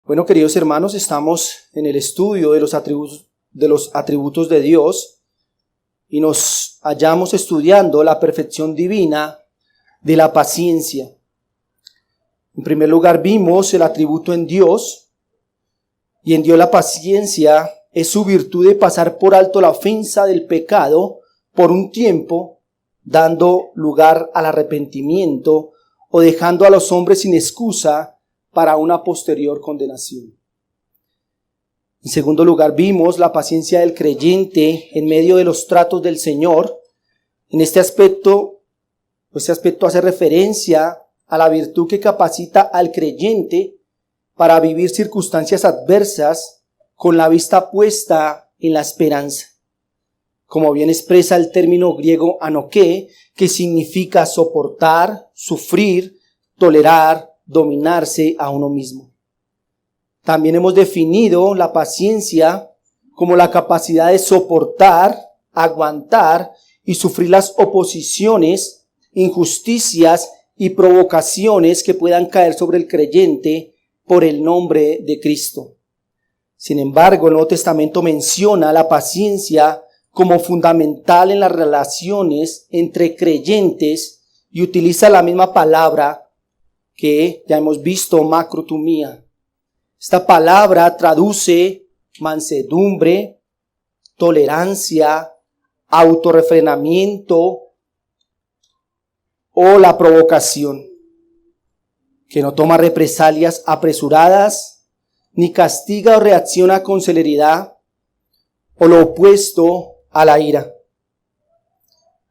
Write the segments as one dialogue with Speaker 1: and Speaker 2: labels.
Speaker 1: Bueno, queridos hermanos, estamos en el estudio de los atributos de Dios y nos hallamos estudiando la perfección divina de la paciencia. En primer lugar, vimos el atributo en Dios, y en Dios la paciencia es su virtud de pasar por alto la ofensa del pecado por un tiempo, dando lugar al arrepentimiento o dejando a los hombres sin excusa para una posterior condenación. En segundo lugar, vimos la paciencia del creyente en medio de los tratos del Señor. En este aspecto hace referencia a la virtud que capacita al creyente para vivir circunstancias adversas con la vista puesta en la esperanza. Como bien expresa el término griego anoké, que significa soportar, sufrir, tolerar, dominarse a uno mismo. También hemos definido la paciencia como la capacidad de soportar, aguantar y sufrir las oposiciones, injusticias y provocaciones que puedan caer sobre el creyente por el nombre de Cristo. Sin embargo, el Nuevo Testamento menciona la paciencia como fundamental en las relaciones entre creyentes y utiliza la misma palabra que ya hemos visto, macrotumía. Esta palabra traduce mansedumbre, tolerancia, autorrefrenamiento o la provocación, que no toma represalias apresuradas, ni castiga o reacciona con celeridad, o lo opuesto a la ira.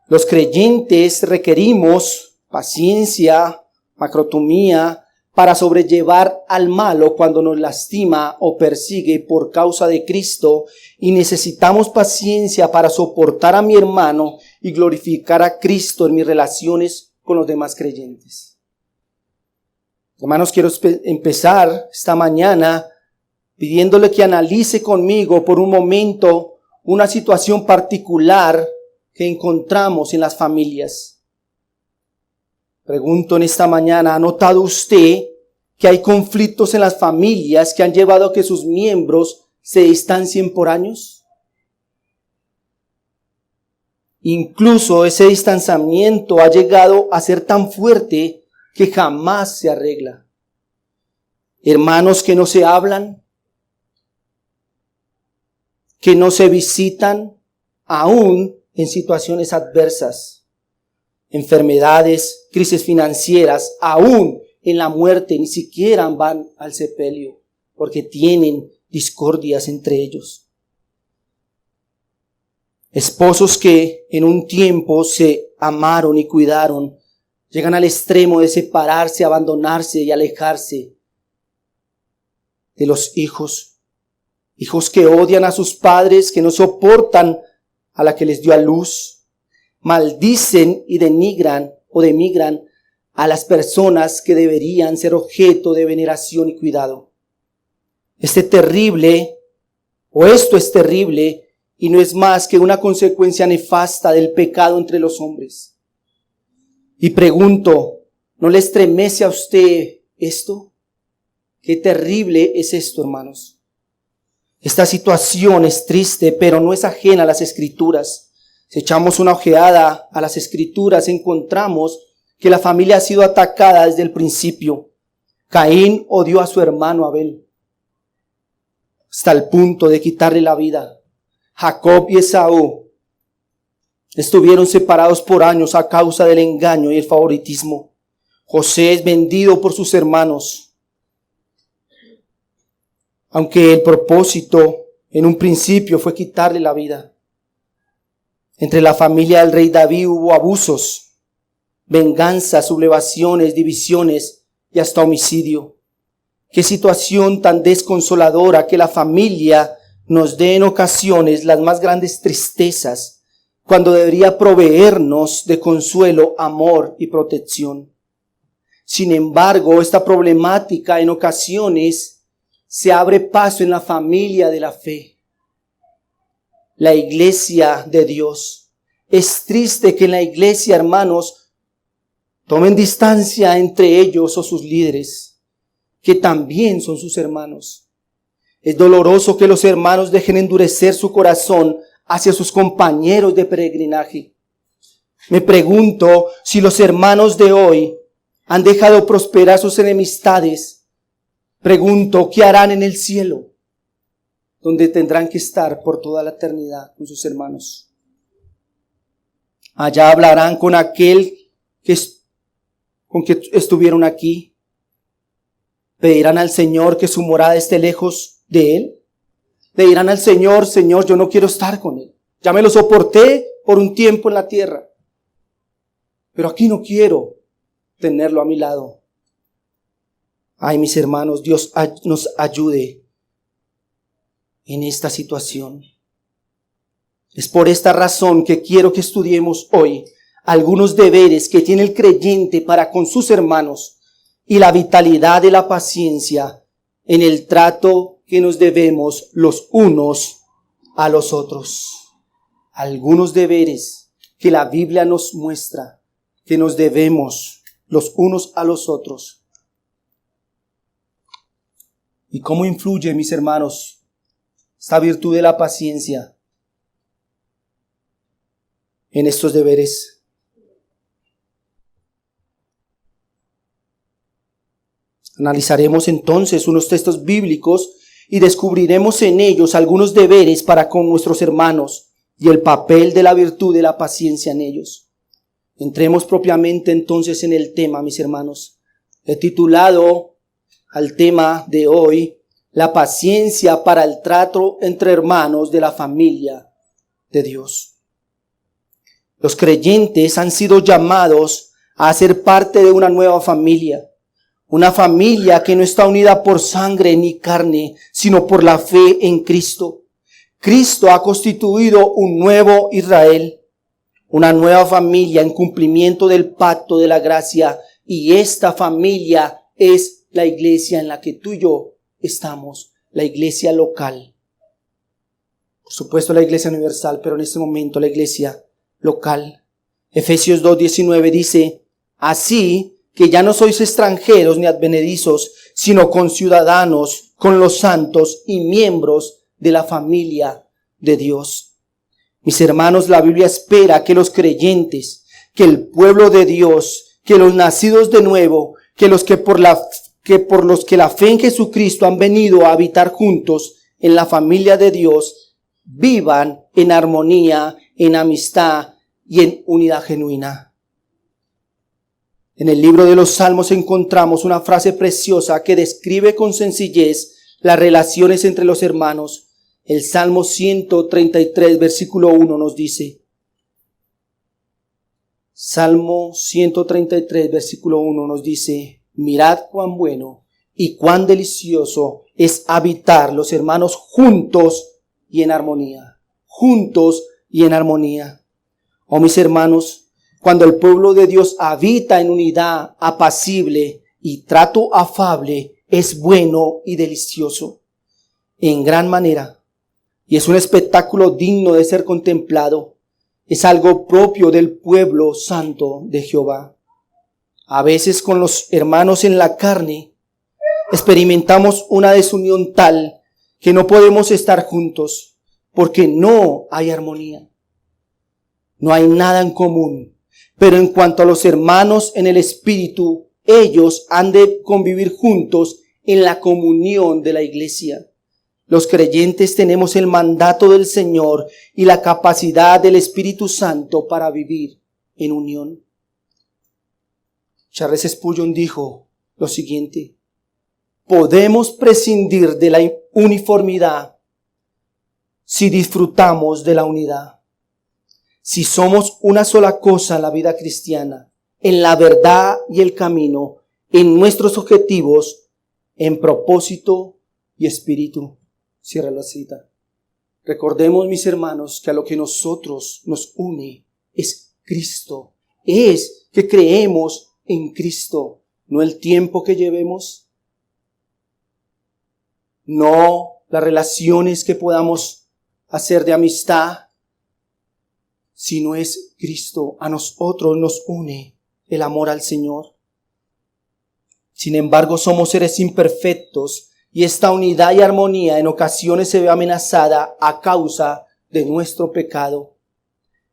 Speaker 1: Los creyentes requerimos paciencia, macrotumía, para sobrellevar al malo cuando nos lastima o persigue por causa de Cristo, y necesitamos paciencia para soportar a mi hermano y glorificar a Cristo en mis relaciones con los demás creyentes. Hermanos, quiero empezar esta mañana pidiéndole que analice conmigo por un momento una situación particular que encontramos en las familias. Pregunto en esta mañana, ¿ha notado usted que hay conflictos en las familias que han llevado a que sus miembros se distancien por años? Incluso ese distanciamiento ha llegado a ser tan fuerte que jamás se arregla. Hermanos que no se hablan, que no se visitan, aún en situaciones adversas. Enfermedades, crisis financieras, aún en la muerte, ni siquiera van al sepelio porque tienen discordias entre ellos. Esposos que en un tiempo se amaron y cuidaron, llegan al extremo de separarse, abandonarse y alejarse de los hijos. Hijos que odian a sus padres, que no soportan a la que les dio a luz. Maldicen y denigran o demigran a las personas que deberían ser objeto de veneración y cuidado. Esto es terrible y no es más que una consecuencia nefasta del pecado entre los hombres. Y pregunto, ¿no le estremece a usted esto? Qué terrible es esto, hermanos. Esta situación es triste, pero no es ajena a las Escrituras. Si echamos una ojeada a las Escrituras, encontramos que la familia ha sido atacada desde el principio. Caín odió a su hermano Abel hasta el punto de quitarle la vida. Jacob y Esaú estuvieron separados por años a causa del engaño y el favoritismo. José es vendido por sus hermanos. Aunque el propósito en un principio fue quitarle la vida. Entre la familia del rey David hubo abusos, venganzas, sublevaciones, divisiones y hasta homicidio. Qué situación tan desconsoladora que la familia nos dé en ocasiones las más grandes tristezas, cuando debería proveernos de consuelo, amor y protección. Sin embargo, esta problemática en ocasiones se abre paso en la familia de la fe. La iglesia de Dios. Es triste que en la iglesia, hermanos, tomen distancia entre ellos o sus líderes. que también son sus hermanos. Es doloroso que los hermanos dejen endurecer su corazón hacia sus compañeros de peregrinaje. Me pregunto si los hermanos de hoy han dejado prosperar sus enemistades. Pregunto, ¿qué harán en el cielo, donde tendrán que estar por toda la eternidad con sus hermanos? Allá hablarán con aquel con que estuvieron aquí. ¿Pedirán al Señor que su morada esté lejos de Él? Le dirán al Señor, Señor, yo no quiero estar con Él. Ya me lo soporté por un tiempo en la tierra, pero aquí no quiero tenerlo a mi lado. Ay, mis hermanos, Dios nos ayude en esta situación. Es por esta razón que quiero que estudiemos hoy algunos deberes que tiene el creyente para con sus hermanos y la vitalidad de la paciencia en el trato que nos debemos los unos a los otros. Algunos deberes que la Biblia nos muestra que nos debemos los unos a los otros. ¿Y cómo influye, mis hermanos, esta virtud de la paciencia en estos deberes? Analizaremos entonces unos textos bíblicos y descubriremos en ellos algunos deberes para con nuestros hermanos y el papel de la virtud de la paciencia en ellos. Entremos propiamente entonces en el tema, mis hermanos. He titulado al tema de hoy, la paciencia para el trato entre hermanos de la familia de Dios. Los creyentes han sido llamados a ser parte de una nueva familia. Una familia que no está unida por sangre ni carne, sino por la fe en Cristo. Cristo ha constituido un nuevo Israel, una nueva familia en cumplimiento del pacto de la gracia, y esta familia es la iglesia en la que tú y yo estamos, la iglesia local. Por supuesto la iglesia universal, pero en este momento la iglesia local. Efesios 2:19 dice, así que ya no sois extranjeros ni advenedizos, sino conciudadanos con los santos y miembros de la familia de Dios. Mis hermanos, la Biblia espera que los creyentes, que el pueblo de Dios, que los nacidos de nuevo, que los que por los que la fe en Jesucristo han venido a habitar juntos en la familia de Dios, vivan en armonía, en amistad y en unidad genuina. En el libro de los Salmos encontramos una frase preciosa que describe con sencillez las relaciones entre los hermanos. El Salmo 133, versículo 1 nos dice, Salmo 133, versículo 1 nos dice, mirad cuán bueno y cuán delicioso es habitar los hermanos juntos y en armonía. Juntos y en armonía. Oh, mis hermanos, cuando el pueblo de Dios habita en unidad apacible y trato afable, es bueno y delicioso en gran manera. Y es un espectáculo digno de ser contemplado. Es algo propio del pueblo santo de Jehová. A veces con los hermanos en la carne experimentamos una desunión tal que no podemos estar juntos porque no hay armonía. No hay nada en común. Pero en cuanto a los hermanos en el Espíritu, ellos han de convivir juntos en la comunión de la iglesia. Los creyentes tenemos el mandato del Señor y la capacidad del Espíritu Santo para vivir en unión. Charles Spurgeon dijo lo siguiente: podemos prescindir de la uniformidad si disfrutamos de la unidad. Si somos una sola cosa en la vida cristiana, en la verdad y el camino, en nuestros objetivos, en propósito y espíritu. Cierra la cita. Recordemos, mis hermanos, que a lo que nosotros nos une es Cristo. Es que creemos en Cristo, no el tiempo que llevemos, no las relaciones que podamos hacer de amistad, sino es Cristo. A nosotros nos une el amor al Señor. Sin embargo, somos seres imperfectos y esta unidad y armonía en ocasiones se ve amenazada a causa de nuestro pecado.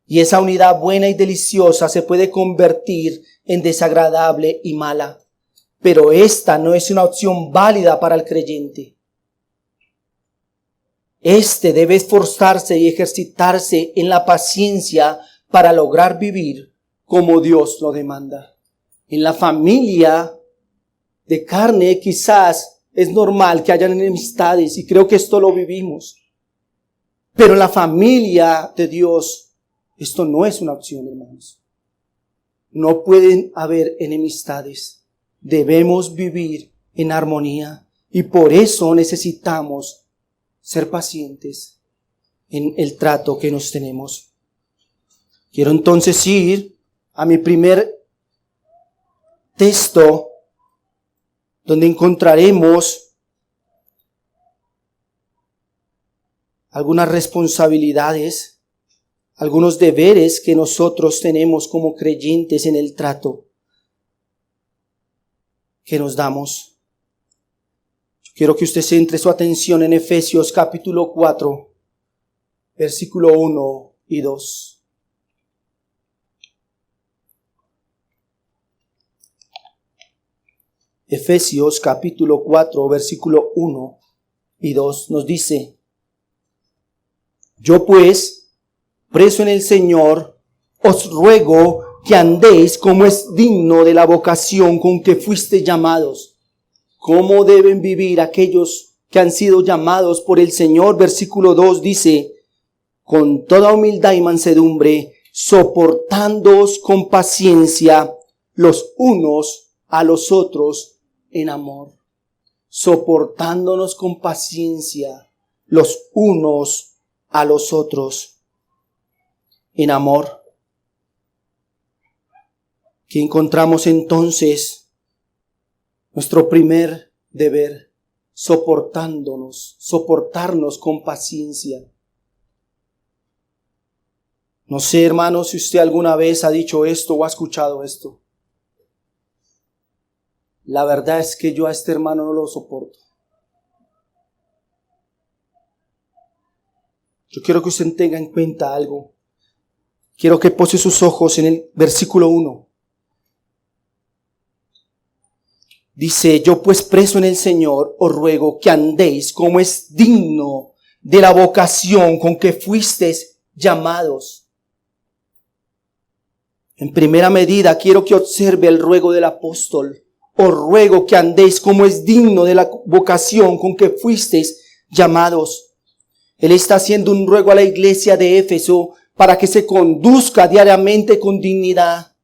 Speaker 1: Y esa unidad buena y deliciosa se puede convertir en desagradable y mala. Pero esta no es una opción válida para el creyente. Este debe esforzarse y ejercitarse en la paciencia para lograr vivir como Dios lo demanda. En la familia de carne quizás es normal que hayan enemistades y creo que esto lo vivimos. Pero en la familia de Dios esto no es una opción, hermanos. No pueden haber enemistades. Debemos vivir en armonía y por eso necesitamos ser pacientes en el trato que nos tenemos. Quiero entonces ir a mi primer texto donde encontraremos algunas responsabilidades, algunos deberes que nosotros tenemos como creyentes en el trato que nos damos. Quiero que usted centre su atención en Efesios capítulo 4, versículo 1 y 2. Efesios capítulo 4, versículo 1 y 2 nos dice: Yo pues, preso en el Señor, os ruego que andéis como es digno de la vocación con que fuiste llamados. ¿Cómo deben vivir aquellos que han sido llamados por el Señor? Versículo 2 dice: con toda humildad y mansedumbre, soportándoos con paciencia los unos a los otros en amor. Soportándonos con paciencia los unos a los otros en amor. ¿Qué encontramos entonces? Nuestro primer deber, soportarnos con paciencia. No sé, hermano, si usted alguna vez ha dicho esto o ha escuchado esto. La verdad es que yo a este hermano no lo soporto. Yo quiero que usted tenga en cuenta algo. Quiero que pose sus ojos en el versículo 1. Dice: yo pues preso en el Señor os ruego que andéis como es digno de la vocación con que fuisteis llamados. En primera medida quiero que observe el ruego del apóstol. Os ruego que andéis como es digno de la vocación con que fuisteis llamados. Él está haciendo un ruego a la iglesia de Éfeso para que se conduzca diariamente con dignidad.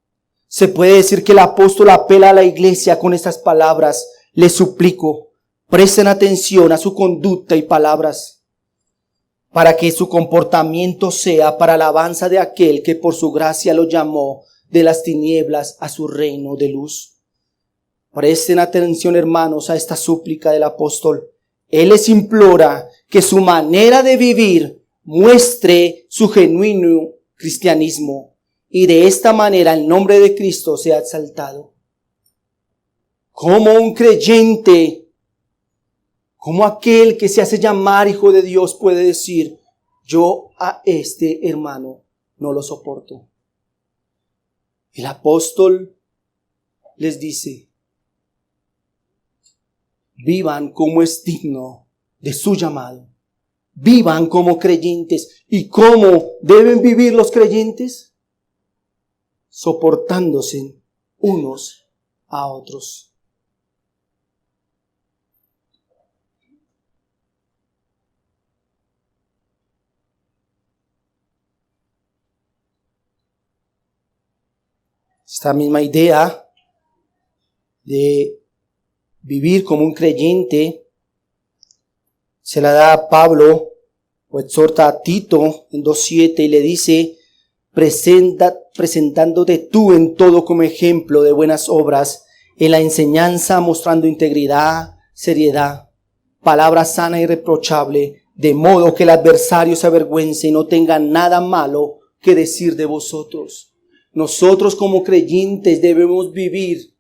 Speaker 1: Se puede decir que el apóstol apela a la iglesia con estas palabras: les suplico, presten atención a su conducta y palabras, para que su comportamiento sea para alabanza de aquel que por su gracia lo llamó de las tinieblas a su reino de luz. Presten atención, hermanos, a esta súplica del apóstol. Él les implora que su manera de vivir muestre su genuino cristianismo. Y de esta manera el nombre de Cristo sea exaltado. Como un creyente, como aquel que se hace llamar hijo de Dios puede decir: yo a este hermano no lo soporto. El apóstol les dice: vivan como es digno de su llamado. Vivan como creyentes. ¿Y cómo deben vivir los creyentes? Soportándose unos a otros. Esta misma idea de vivir como un creyente se la da a Pablo, o exhorta a Tito en 2:7 y le dice: presentándote tú en todo como ejemplo de buenas obras, en la enseñanza mostrando integridad, seriedad, palabra sana y irreprochable, de modo que el adversario se avergüence y no tenga nada malo que decir de vosotros. Nosotros como creyentes debemos vivir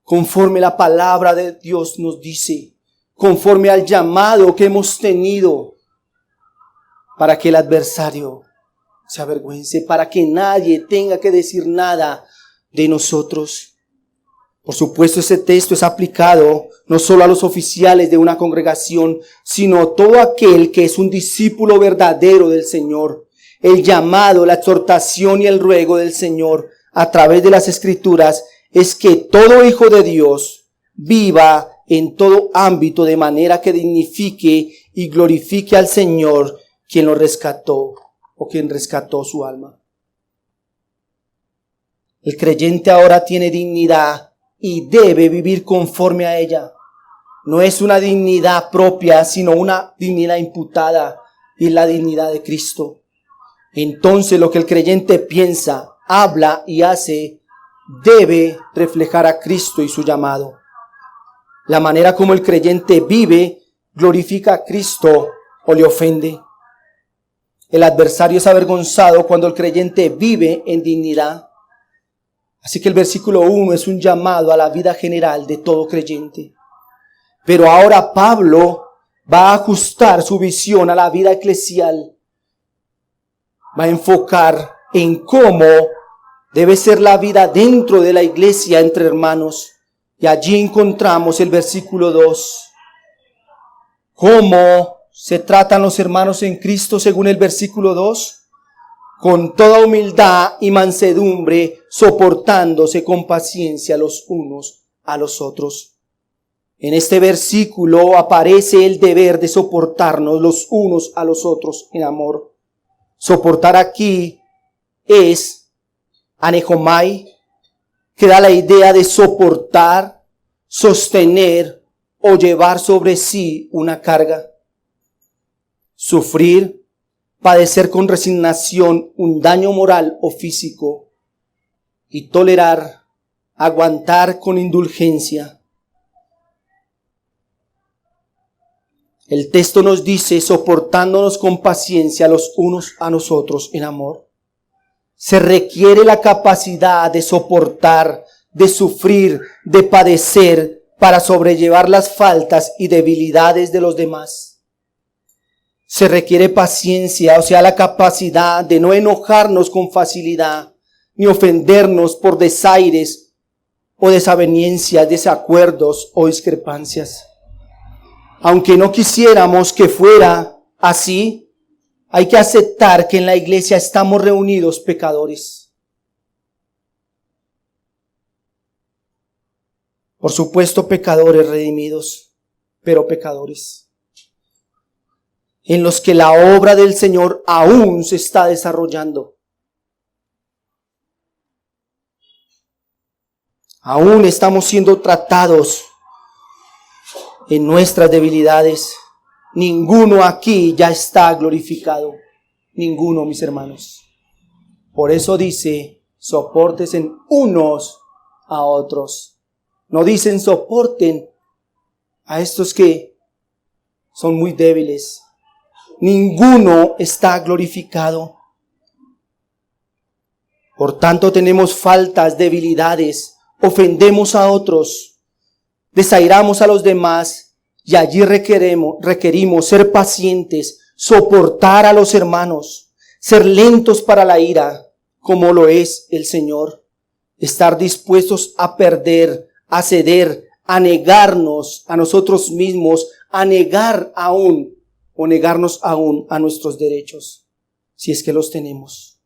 Speaker 1: conforme la palabra de Dios nos dice, conforme al llamado que hemos tenido, para que el adversario se avergüence, para que nadie tenga que decir nada de nosotros. Por supuesto, ese texto es aplicado no solo a los oficiales de una congregación, sino a todo aquel que es un discípulo verdadero del Señor. El llamado, la exhortación y el ruego del Señor a través de las Escrituras es que todo hijo de Dios viva en todo ámbito de manera que dignifique y glorifique al Señor, quien lo rescató o quien rescató su alma. El creyente ahora tiene dignidad y debe vivir conforme a ella. No es una dignidad propia, sino una dignidad imputada, y la dignidad de Cristo. Entonces lo que el creyente piensa, habla y hace debe reflejar a Cristo y su llamado. La manera como el creyente vive glorifica a Cristo o le ofende. El adversario es avergonzado cuando el creyente vive en dignidad. Así que el versículo 1 es un llamado a la vida general de todo creyente. Pero ahora Pablo va a ajustar su visión a la vida eclesial. Va a enfocar en cómo debe ser la vida dentro de la iglesia entre hermanos. Y allí encontramos el versículo 2. ¿Cómo se tratan los hermanos en Cristo según el versículo 2? Con toda humildad y mansedumbre, soportándose con paciencia los unos a los otros. En este versículo aparece el deber de soportarnos los unos a los otros en amor. Soportar aquí es anejomai, que da la idea de soportar, sostener o llevar sobre sí una carga. Sufrir, padecer con resignación un daño moral o físico, y tolerar, aguantar con indulgencia. El texto nos dice, soportándonos con paciencia los unos a los otros en amor. Se requiere la capacidad de soportar, de sufrir, de padecer para sobrellevar las faltas y debilidades de los demás. Se requiere paciencia, o sea, la capacidad de no enojarnos con facilidad, ni ofendernos por desaires o desavenencias, desacuerdos o discrepancias. Aunque no quisiéramos que fuera así, hay que aceptar que en la iglesia estamos reunidos pecadores. Por supuesto, pecadores redimidos, pero pecadores, en los que la obra del Señor aún se está desarrollando. Aún estamos siendo tratados en nuestras debilidades. Ninguno aquí ya está glorificado. Ninguno, mis hermanos. Por eso dice, sopórtense unos a otros. No dicen soporten a estos que son muy débiles. Ninguno está glorificado. Por tanto, tenemos faltas, debilidades, ofendemos a otros, desairamos a los demás, y allí requerimos ser pacientes, soportar a los hermanos, ser lentos para la ira, como lo es el Señor, estar dispuestos a perder, a ceder, a negarnos a nosotros mismos, a negar aún o negarnos aún a nuestros derechos, si es que los tenemos.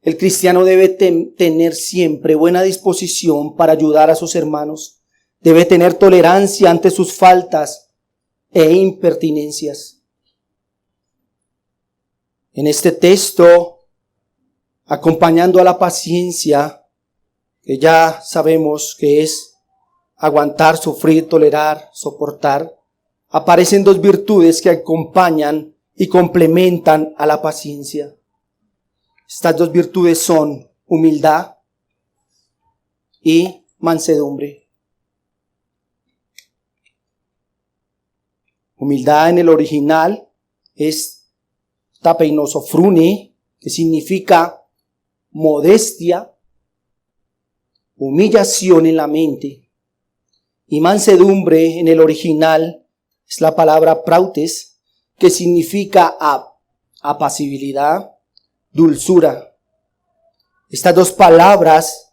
Speaker 1: El cristiano debe tener siempre buena disposición para ayudar a sus hermanos. Debe tener tolerancia ante sus faltas e impertinencias. En este texto, acompañando a la paciencia, que ya sabemos que es aguantar, sufrir, tolerar, soportar, aparecen dos virtudes que acompañan y complementan a la paciencia. Estas dos virtudes son humildad y mansedumbre. Humildad en el original es tapeinosofrune, que significa modestia, humillación en la mente, Y mansedumbre en el original es la palabra prautes, que significa apacibilidad, dulzura. Estas dos palabras,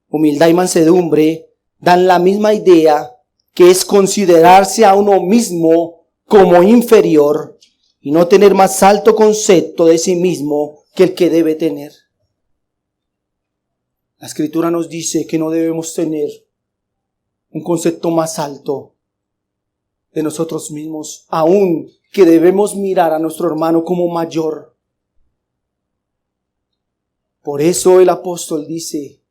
Speaker 1: humildad y mansedumbre, dan la misma idea, que es considerarse a uno mismo como inferior y no tener más alto concepto de sí mismo que el que debe tener. La Escritura nos dice que no debemos tener un concepto más alto de nosotros mismos, aún que debemos mirar a nuestro hermano como mayor. Por eso el apóstol dice,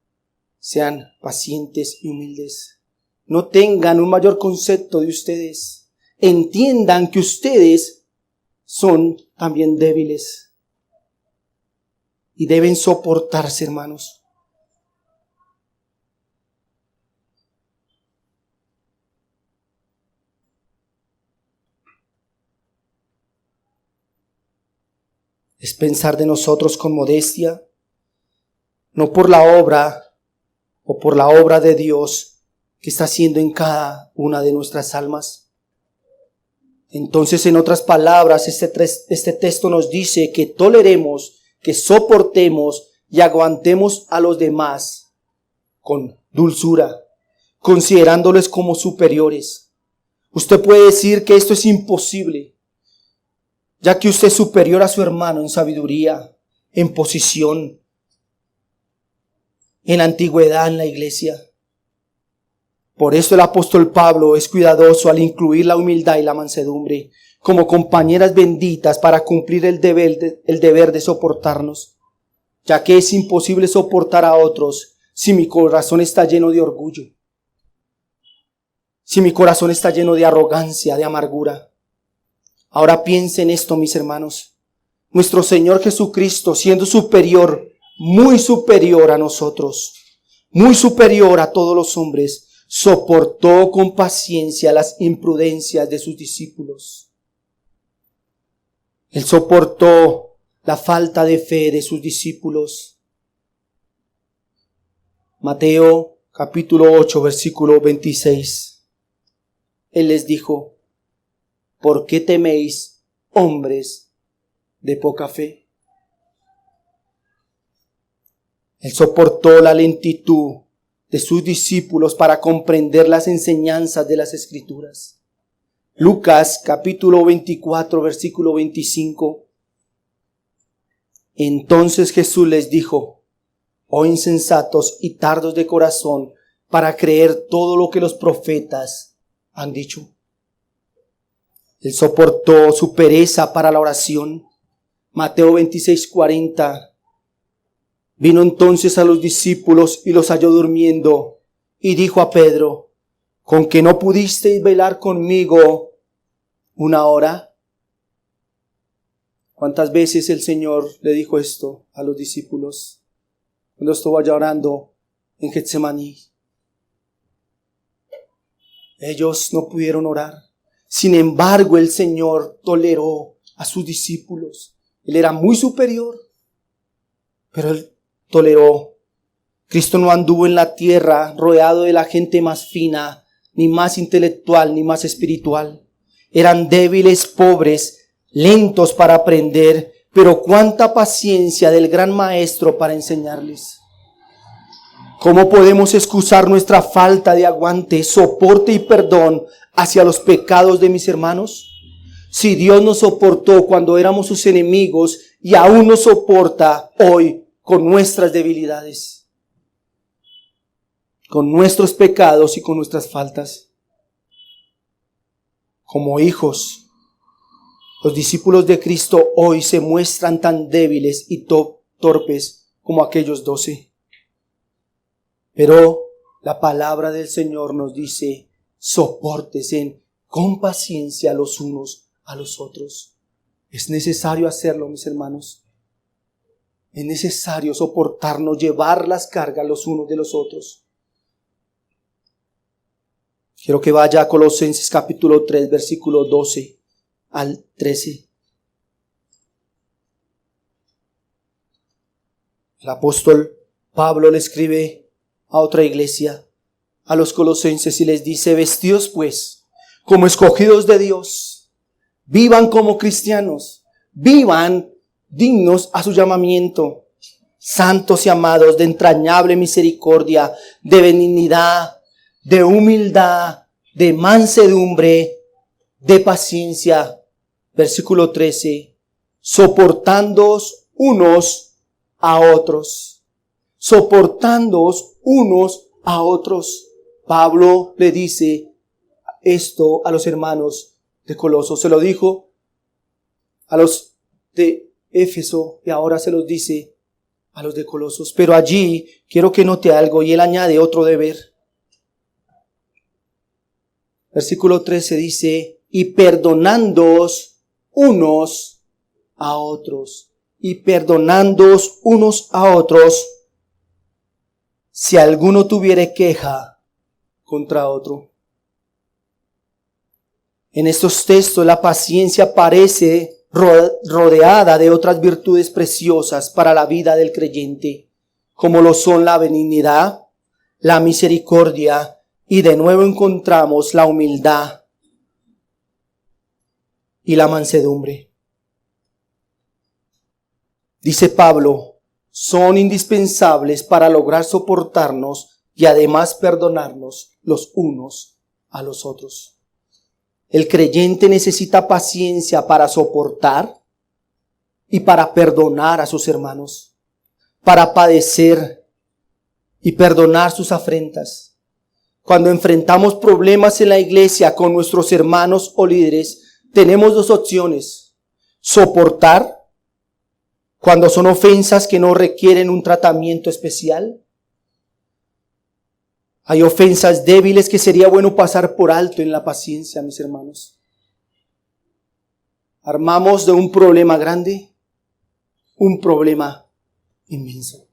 Speaker 1: sean pacientes y humildes. No tengan un mayor concepto de ustedes. Entiendan que ustedes son también débiles y deben soportarse, hermanos. Es pensar de nosotros con modestia, no por la obra o por la obra de Dios que está haciendo en cada una de nuestras almas. Entonces, en otras palabras, este texto nos dice que toleremos, que soportemos y aguantemos a los demás con dulzura, considerándoles como superiores. Usted puede decir que esto es imposible, ya que usted es superior a su hermano en sabiduría, en posición, en antigüedad en la iglesia. Por eso el apóstol Pablo es cuidadoso al incluir la humildad y la mansedumbre como compañeras benditas para cumplir el deber de soportarnos, ya que es imposible soportar a otros si mi corazón está lleno de orgullo, si mi corazón está lleno de arrogancia, de amargura. Ahora piensen esto, mis hermanos. Nuestro Señor Jesucristo, siendo superior, muy superior a nosotros, muy superior a todos los hombres, soportó con paciencia las imprudencias de sus discípulos. Él soportó la falta de fe de sus discípulos. Mateo capítulo 8, versículo 26. Él les dijo, ¿por qué teméis, hombres de poca fe? Él soportó la lentitud de sus discípulos para comprender las enseñanzas de las Escrituras. Lucas capítulo 24, versículo 25. Entonces Jesús les dijo, oh insensatos y tardos de corazón, para creer todo lo que los profetas han dicho. Él soportó su pereza para la oración. Mateo 26, 40. Vino entonces a los discípulos y los halló durmiendo, y dijo a Pedro, ¿con que no pudisteis velar conmigo una hora? ¿Cuántas veces el Señor le dijo esto a los discípulos cuando estuvo allá orando en Getsemaní? Ellos no pudieron orar. Sin embargo, el Señor toleró a sus discípulos. Él era muy superior, pero Él toleró. Cristo no anduvo en la tierra rodeado de la gente más fina, ni más intelectual, ni más espiritual. Eran débiles, pobres, lentos para aprender, pero cuánta paciencia del gran maestro para enseñarles. ¿Cómo podemos excusar nuestra falta de aguante, soporte y perdón hacia los pecados de mis hermanos? Si Dios nos soportó cuando éramos sus enemigos y aún nos soporta hoy con nuestras debilidades, con nuestros pecados y con nuestras faltas. Como hijos, los discípulos de Cristo hoy se muestran tan débiles y torpes como aquellos 12. Pero la palabra del Señor nos dice, sopórtense con paciencia los unos a los otros. Es necesario hacerlo, mis hermanos. Es necesario soportarnos, llevar las cargas los unos de los otros. Quiero que vaya a Colosenses capítulo 3, versículo 12 al 13. El apóstol Pablo le escribe a otra iglesia, a los colosenses y les dice: vestidos pues como escogidos de Dios, vivan como cristianos, vivan dignos a su llamamiento, santos y amados, de entrañable misericordia, de benignidad, de humildad, de mansedumbre, de paciencia. Versículo 13, soportándoos unos a otros. Soportándoos unos a otros. Pablo le dice esto a los hermanos de Colosos. Se lo dijo a los de Éfeso y ahora se los dice a los de Colosos. Pero allí quiero que note algo y él añade otro deber. Versículo 13 dice: y perdonándoos unos a otros. Y perdonándoos unos a otros, si alguno tuviere queja contra otro. En estos textos la paciencia parece rodeada de otras virtudes preciosas para la vida del creyente, como lo son la benignidad, la misericordia, y de nuevo encontramos la humildad y la mansedumbre. Dice Pablo, son indispensables para lograr soportarnos y además perdonarnos los unos a los otros. El creyente necesita paciencia para soportar y para perdonar a sus hermanos, para padecer y perdonar sus afrentas. Cuando enfrentamos problemas en la iglesia con nuestros hermanos o líderes, tenemos dos opciones: soportar cuando son ofensas que no requieren un tratamiento especial. Hay ofensas débiles que sería bueno pasar por alto en la paciencia, mis hermanos. Armamos de un problema grande un problema inmenso.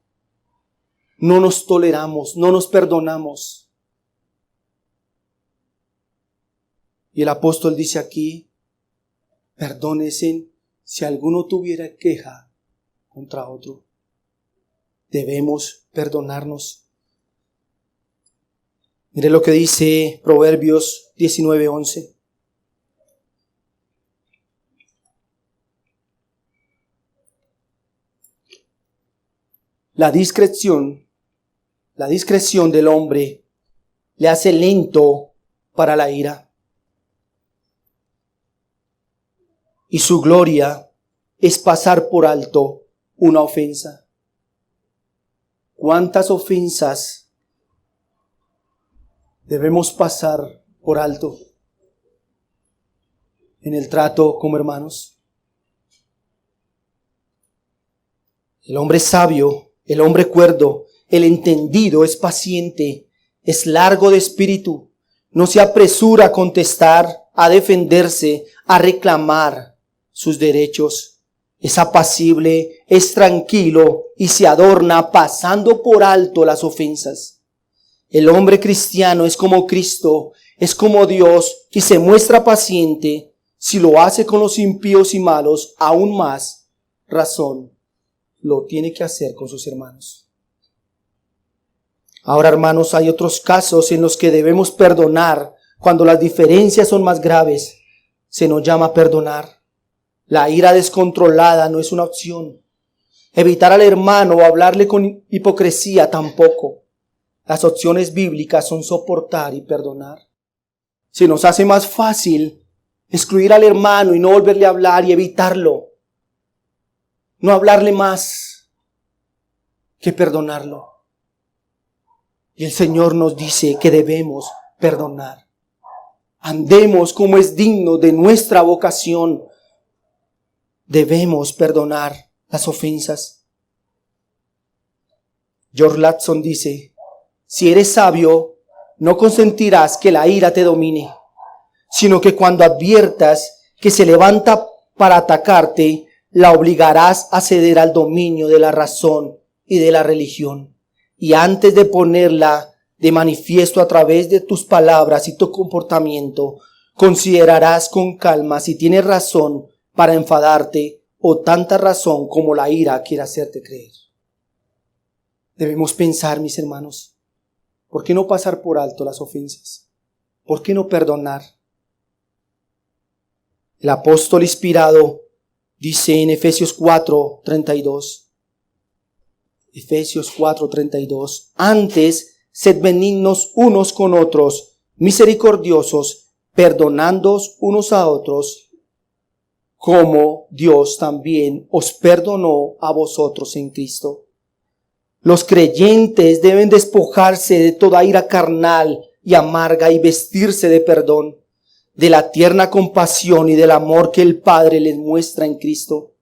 Speaker 1: No nos toleramos, no nos perdonamos. Y el apóstol dice aquí: perdónense si alguno tuviera queja contra otro. Debemos perdonarnos. Mire lo que dice Proverbios 19:11. La discreción del hombre le hace lento para la ira, y su gloria es pasar por alto una ofensa. ¿Cuántas ofensas debemos pasar por alto en el trato como hermanos? El hombre sabio, el hombre cuerdo, el entendido es paciente, es largo de espíritu, no se apresura a contestar, a defenderse, a reclamar sus derechos. Es apacible, es tranquilo y se adorna pasando por alto las ofensas. El hombre cristiano es como Cristo, es como Dios y se muestra paciente. Si lo hace con los impíos y malos, aún más razón lo tiene que hacer con sus hermanos. Ahora, hermanos, hay otros casos en los que debemos perdonar cuando las diferencias son más graves. Se nos llama perdonar. La ira descontrolada no es una opción. Evitar al hermano o hablarle con hipocresía tampoco. Las opciones bíblicas son soportar y perdonar. Se nos hace más fácil excluir al hermano y no volverle a hablar y evitarlo. No hablarle más que perdonarlo. Y el Señor nos dice que debemos perdonar. Andemos como es digno de nuestra vocación. Debemos perdonar las ofensas. George Latson dice: si eres sabio, no consentirás que la ira te domine, sino que cuando adviertas que se levanta para atacarte, la obligarás a ceder al dominio de la razón y de la religión. Y antes de ponerla de manifiesto a través de tus palabras y tu comportamiento, considerarás con calma si tienes razón para enfadarte o tanta razón como la ira quiere hacerte creer. Debemos pensar, mis hermanos, ¿Por qué no pasar por alto las ofensas? ¿Por qué no perdonar? El apóstol inspirado dice en Efesios 4:32. Efesios 4:32. Antes, sed benignos unos con otros, misericordiosos, perdonándoos unos a otros, como Dios también os perdonó a vosotros en Cristo. Los creyentes deben despojarse de toda ira carnal y amarga y vestirse de perdón, de la tierna compasión y del amor que el Padre les muestra en Cristo.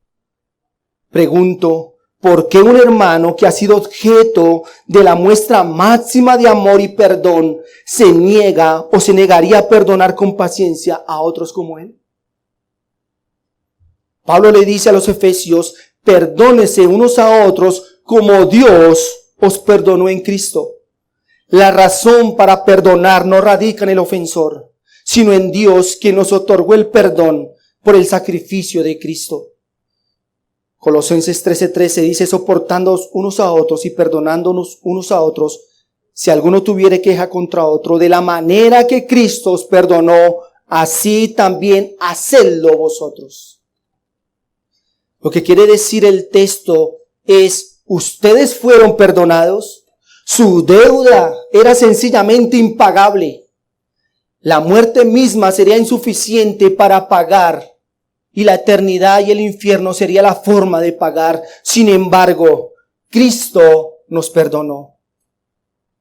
Speaker 1: Pregunto, ¿por qué un hermano que ha sido objeto de la muestra máxima de amor y perdón se niega o se negaría a perdonar con paciencia a otros como él? Pablo le dice a los efesios, perdónense unos a otros como Dios os perdonó en Cristo. La razón para perdonar no radica en el ofensor, sino en Dios, quien nos otorgó el perdón por el sacrificio de Cristo. Colosenses 13:13 dice, soportándoos unos a otros y perdonándonos unos a otros, si alguno tuviere queja contra otro, de la manera que Cristo os perdonó, así también hacedlo vosotros. Lo que quiere decir el texto es, ustedes fueron perdonados, su deuda era sencillamente impagable. La muerte misma sería insuficiente para pagar y la eternidad y el infierno sería la forma de pagar. Sin embargo, Cristo nos perdonó.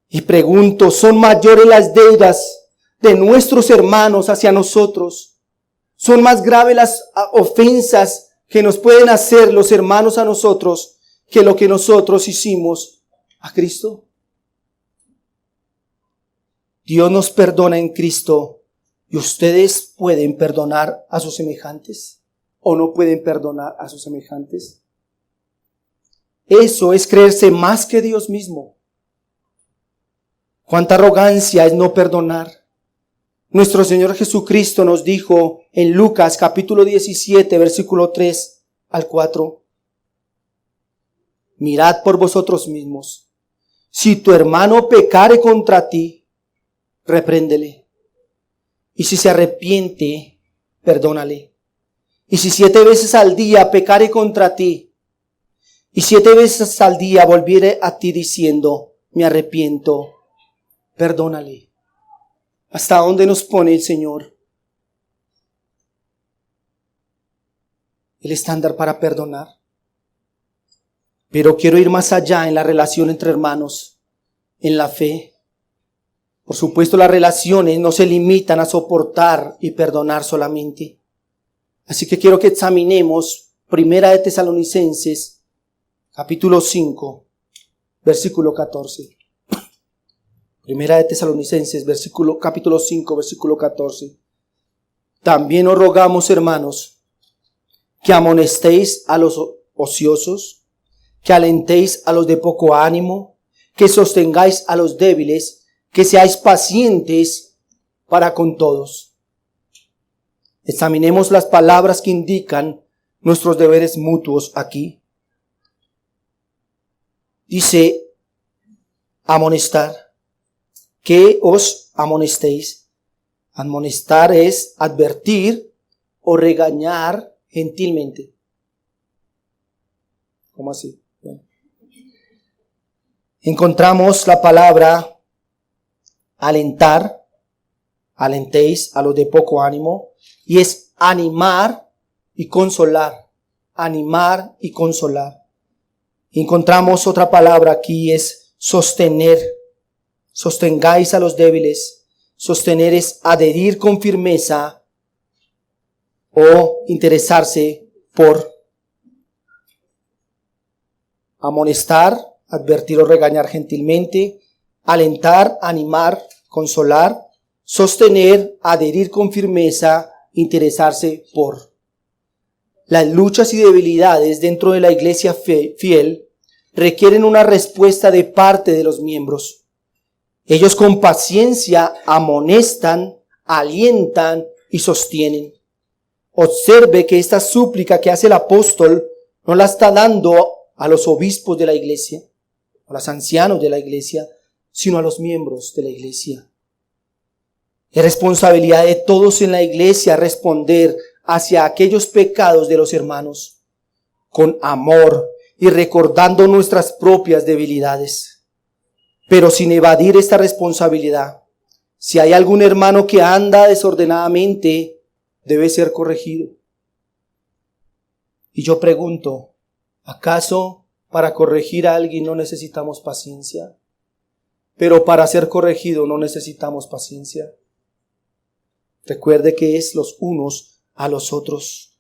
Speaker 1: Y pregunto, ¿son mayores las deudas de nuestros hermanos hacia nosotros? ¿Son más graves las ofensas que nos pueden hacer los hermanos a nosotros que lo que nosotros hicimos a Cristo? Dios nos perdona en Cristo y ustedes pueden perdonar a sus semejantes o no pueden perdonar a sus semejantes. Eso es creerse más que Dios mismo. Cuánta arrogancia es no perdonar. Nuestro Señor Jesucristo nos dijo en Lucas capítulo 17 versículo 3 al 4. Mirad por vosotros mismos. Si tu hermano pecare contra ti, repréndele. Y si se arrepiente, perdónale. Y si 7 veces al día pecare contra ti, y 7 veces al día volviere a ti diciendo, me arrepiento, perdónale. ¿Hasta dónde nos pone el Señor el estándar para perdonar? Pero quiero ir más allá en la relación entre hermanos, en la fe. Por supuesto, las relaciones no se limitan a soportar y perdonar solamente. Así que quiero que examinemos Primera de Tesalonicenses, capítulo 5, versículo 14. Primera de Tesalonicenses, capítulo 5, versículo 14. También os rogamos, hermanos, que amonestéis a los ociosos, que alentéis a los de poco ánimo, que sostengáis a los débiles, que seáis pacientes para con todos. Examinemos las palabras que indican nuestros deberes mutuos aquí. Dice, amonestar. Que os amonestéis. Amonestar es advertir o regañar gentilmente. ¿Cómo así? Bueno. Encontramos la palabra alentar, alentéis a los de poco ánimo, y es animar y consolar, animar y consolar. Encontramos otra palabra aquí, es sostener, sostengáis a los débiles, sostener es adherir con firmeza o interesarse por. Amonestar, advertir o regañar gentilmente, alentar, animar, consolar, sostener, adherir con firmeza, interesarse por. Las luchas y debilidades dentro de la iglesia fiel requieren una respuesta de parte de los miembros. Ellos con paciencia amonestan, alientan y sostienen. Observe que esta súplica que hace el apóstol no la está dando a los obispos de la iglesia, a los ancianos de la iglesia, sino a los miembros de la iglesia. Es responsabilidad de todos en la iglesia responder hacia aquellos pecados de los hermanos con amor y recordando nuestras propias debilidades, pero sin evadir esta responsabilidad. Si hay algún hermano que anda desordenadamente, debe ser corregido. Y yo pregunto, ¿acaso para corregir a alguien no necesitamos paciencia? Pero para ser corregido no necesitamos paciencia. Recuerde que es los unos a los otros.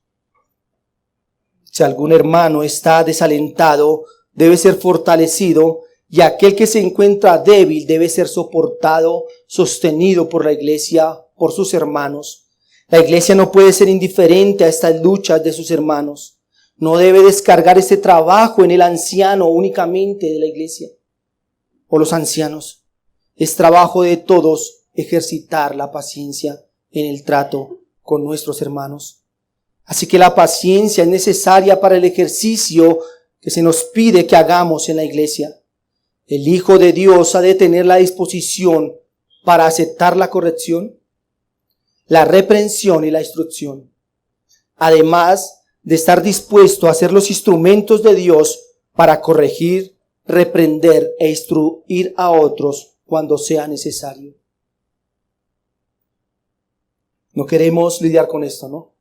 Speaker 1: Si algún hermano está desalentado, debe ser fortalecido, y aquel que se encuentra débil debe ser soportado, sostenido por la iglesia, por sus hermanos. La iglesia no puede ser indiferente a estas luchas de sus hermanos. No debe descargar este trabajo en el anciano únicamente de la iglesia o los ancianos. Es trabajo de todos ejercitar la paciencia en el trato con nuestros hermanos. Así que la paciencia es necesaria para el ejercicio que se nos pide que hagamos en la iglesia. El Hijo de Dios ha de tener la disposición para aceptar la corrección, la reprensión y la instrucción. Además de estar dispuesto a ser los instrumentos de Dios para corregir, reprender e instruir a otros cuando sea necesario. No queremos lidiar con esto, ¿no?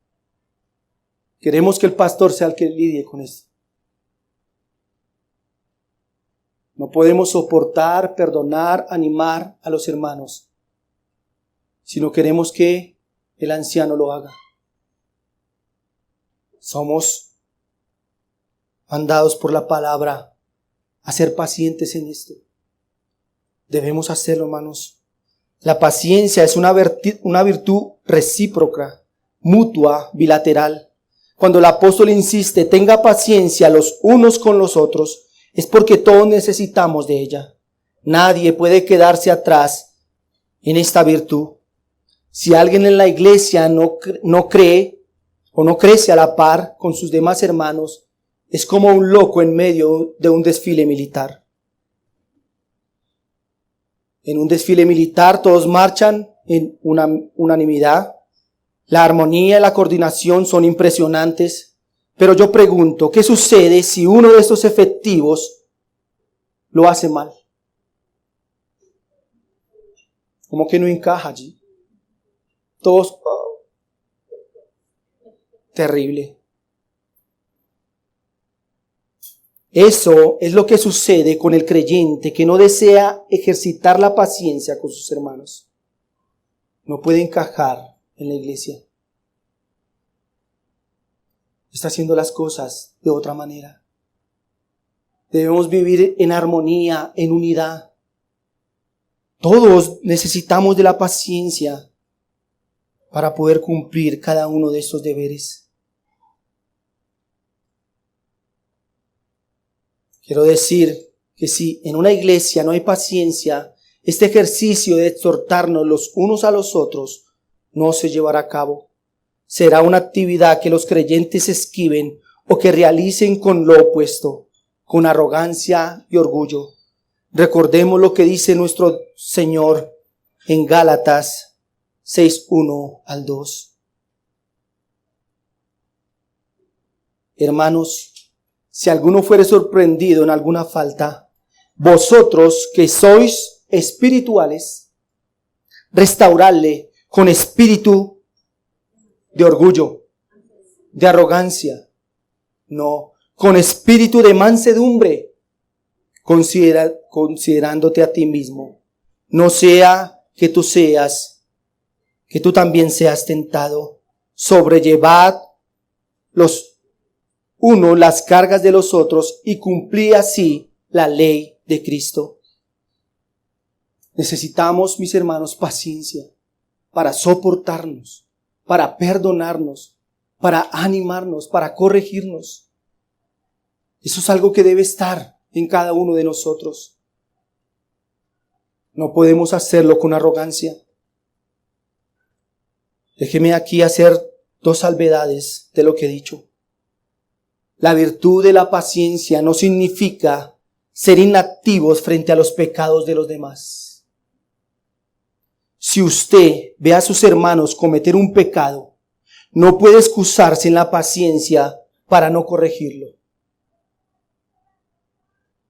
Speaker 1: Queremos que el pastor sea el que lidie con esto. No podemos soportar, perdonar, animar a los hermanos, sino queremos que el anciano lo haga. Somos mandados por la palabra a ser pacientes en esto. Debemos hacerlo, hermanos. La paciencia es una virtud recíproca, mutua, bilateral. Cuando el apóstol insiste, tenga paciencia los unos con los otros, es porque todos necesitamos de ella. Nadie puede quedarse atrás en esta virtud. Si alguien en la iglesia no cree o no crece a la par con sus demás hermanos, es como un loco en medio de un desfile militar. En un desfile militar todos marchan en unanimidad. La armonía y la coordinación son impresionantes. Pero yo pregunto, ¿qué sucede si uno de estos efectivos lo hace mal? ¿Cómo que no encaja allí? Todos, terrible. Eso es lo que sucede con el creyente que no desea ejercitar la paciencia con sus hermanos. No puede encajar en la iglesia. Está haciendo las cosas de otra manera. Debemos vivir en armonía, en unidad. Todos necesitamos de la paciencia para poder cumplir cada uno de estos deberes. Quiero decir que si en una iglesia no hay paciencia, este ejercicio de exhortarnos los unos a los otros no se llevará a cabo. Será una actividad que los creyentes esquiven o que realicen con lo opuesto, con arrogancia y orgullo. Recordemos lo que dice nuestro Señor en Gálatas 6:1 al 2. Hermanos, si alguno fuere sorprendido en alguna falta, vosotros que sois espirituales, restauradle con espíritu de orgullo, de arrogancia, no, con espíritu de mansedumbre, considerándote a ti mismo. No sea que tú también seas tentado. Sobrellevad los unos las cargas de los otros y cumplid así la ley de Cristo. Necesitamos, mis hermanos, paciencia para soportarnos, para perdonarnos, para animarnos, para corregirnos. Eso es algo que debe estar en cada uno de nosotros. No podemos hacerlo con arrogancia. Déjeme aquí hacer 2 salvedades de lo que he dicho. La virtud de la paciencia no significa ser inactivos frente a los pecados de los demás. Si usted ve a sus hermanos cometer un pecado, no puede excusarse en la paciencia para no corregirlo.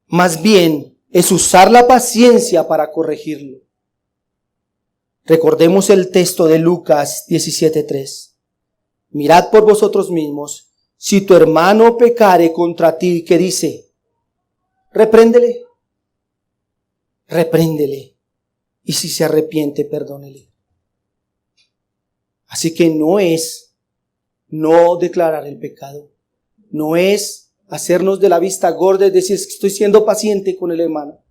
Speaker 1: Más bien, es usar la paciencia para corregirlo. Recordemos el texto de Lucas 17:3. Mirad por vosotros mismos, si tu hermano pecare contra ti, ¿qué dice? Repréndele. Repréndele. Y si se arrepiente, perdónele. Así que no es no declarar el pecado. No es hacernos de la vista gorda y decir, es que estoy siendo paciente con el hermano.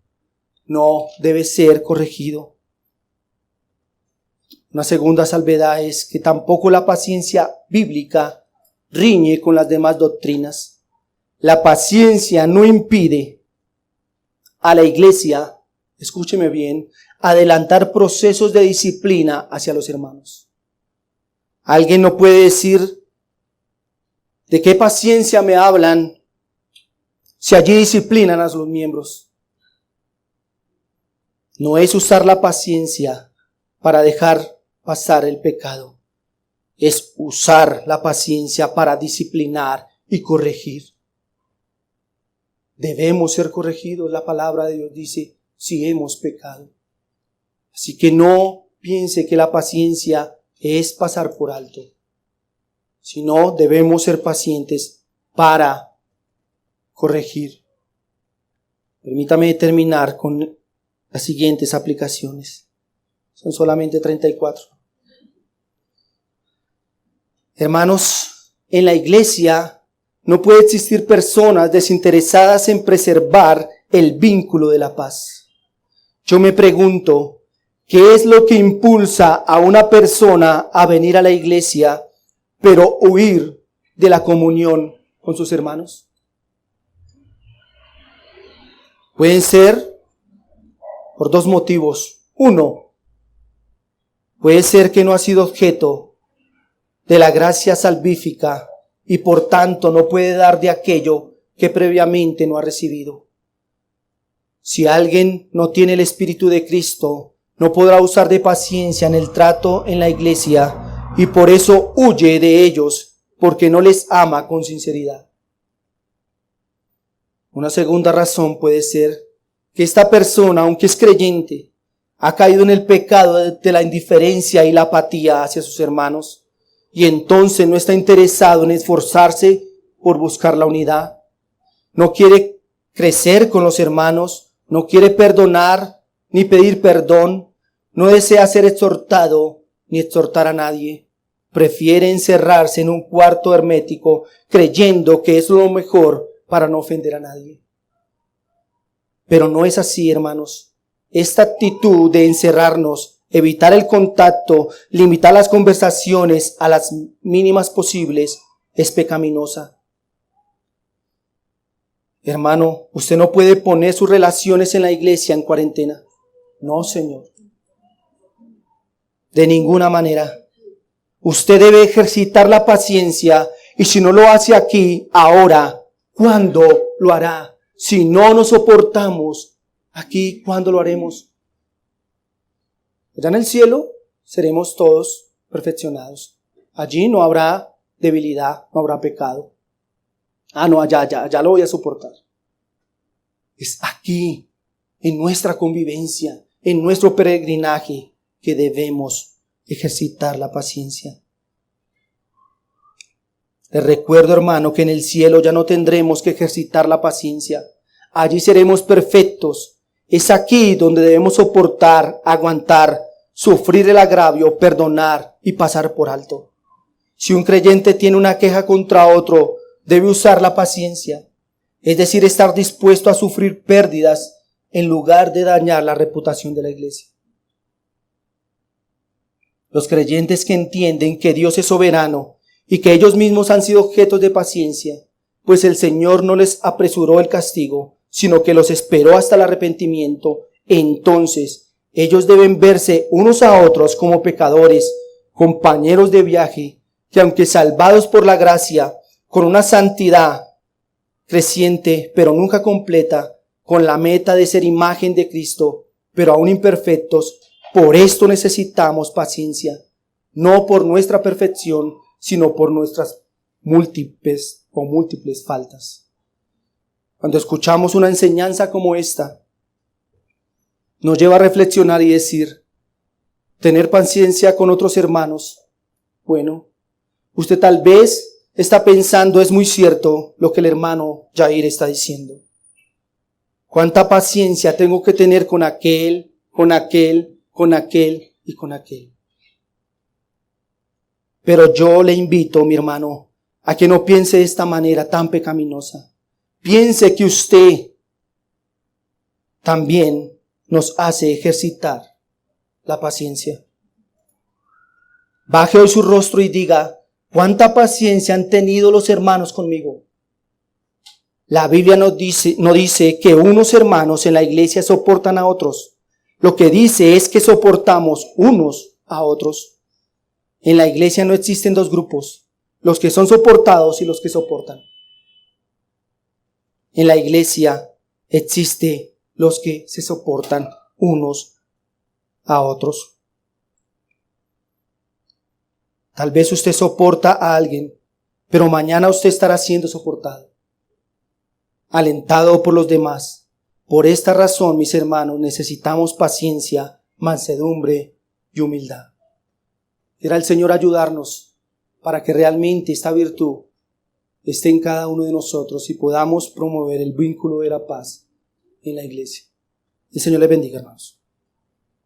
Speaker 1: No, debe ser corregido. Una segunda salvedad es que tampoco la paciencia bíblica riñe con las demás doctrinas. La paciencia no impide a la iglesia, escúcheme bien, adelantar procesos de disciplina hacia los hermanos. Alguien no puede decir, ¿de qué paciencia me hablan si allí disciplinan a los miembros? No es usar la paciencia para dejar pasar el pecado. Es usar la paciencia para disciplinar y corregir. Debemos ser corregidos. La palabra de Dios dice, si hemos pecado. Así que no piense que la paciencia es pasar por alto, sino debemos ser pacientes para corregir. Permítame terminar con las siguientes aplicaciones. Son solamente 34. Hermanos, en la iglesia no puede existir personas desinteresadas en preservar el vínculo de la paz. Yo me pregunto, ¿qué es lo que impulsa a una persona a venir a la iglesia, pero huir de la comunión con sus hermanos? Pueden ser por dos motivos. Uno, puede ser que no ha sido objeto de la gracia salvífica y por tanto no puede dar de aquello que previamente no ha recibido. Si alguien no tiene el Espíritu de Cristo, no podrá usar de paciencia en el trato en la iglesia y por eso huye de ellos porque no les ama con sinceridad. Una segunda razón puede ser que esta persona, aunque es creyente, ha caído en el pecado de la indiferencia y la apatía hacia sus hermanos y entonces no está interesado en esforzarse por buscar la unidad. No quiere crecer con los hermanos, no quiere perdonar ni pedir perdón, no desea ser exhortado ni exhortar a nadie. Prefiere encerrarse en un cuarto hermético creyendo que es lo mejor para no ofender a nadie. Pero no es así, hermanos. Esta actitud de encerrarnos, evitar el contacto, limitar las conversaciones a las mínimas posibles, es pecaminosa. Hermano, usted no puede poner sus relaciones en la iglesia en cuarentena. No, Señor. De ninguna manera. Usted debe ejercitar la paciencia y si no lo hace aquí, ahora, ¿cuándo lo hará? Si no nos soportamos aquí, ¿cuándo lo haremos? Allá en el cielo seremos todos perfeccionados. Allí no habrá debilidad, no habrá pecado. No, allá lo voy a soportar. Es aquí, en nuestra convivencia, en nuestro peregrinaje, que debemos ejercitar la paciencia. Les recuerdo, hermano, que en el cielo ya no tendremos que ejercitar la paciencia. Allí seremos perfectos. Es aquí donde debemos soportar, aguantar, sufrir el agravio, perdonar y pasar por alto. Si un creyente tiene una queja contra otro, debe usar la paciencia. Es decir, estar dispuesto a sufrir pérdidas en lugar de dañar la reputación de la iglesia. Los creyentes que entienden que Dios es soberano y que ellos mismos han sido objetos de paciencia, pues el Señor no les apresuró el castigo, sino que los esperó hasta el arrepentimiento. Entonces, ellos deben verse unos a otros como pecadores, compañeros de viaje, que aunque salvados por la gracia, con una santidad creciente, pero nunca completa, con la meta de ser imagen de Cristo, pero aún imperfectos. Por esto necesitamos paciencia, no por nuestra perfección, sino por nuestras múltiples faltas. Cuando escuchamos una enseñanza como esta, nos lleva a reflexionar y decir, tener paciencia con otros hermanos. Bueno, usted tal vez está pensando, es muy cierto lo que el hermano Jair está diciendo. ¿Cuánta paciencia tengo que tener con aquel, con aquel, con aquel y con aquel? Pero yo le invito, mi hermano, a que no piense de esta manera tan pecaminosa. Piense que usted también nos hace ejercitar la paciencia. Baje hoy su rostro y diga, ¿cuánta paciencia han tenido los hermanos conmigo? La Biblia no dice que unos hermanos en la iglesia soportan a otros. Lo que dice es que soportamos unos a otros. En la iglesia no existen dos grupos, los que son soportados y los que soportan. En la iglesia existe los que se soportan unos a otros. Tal vez usted soporta a alguien, pero mañana usted estará siendo soportado, alentado por los demás. Por esta razón, mis hermanos, necesitamos paciencia, mansedumbre y humildad. Quiera el Señor ayudarnos para que realmente esta virtud esté en cada uno de nosotros y podamos promover el vínculo de la paz en la iglesia. El Señor les bendiga, hermanos.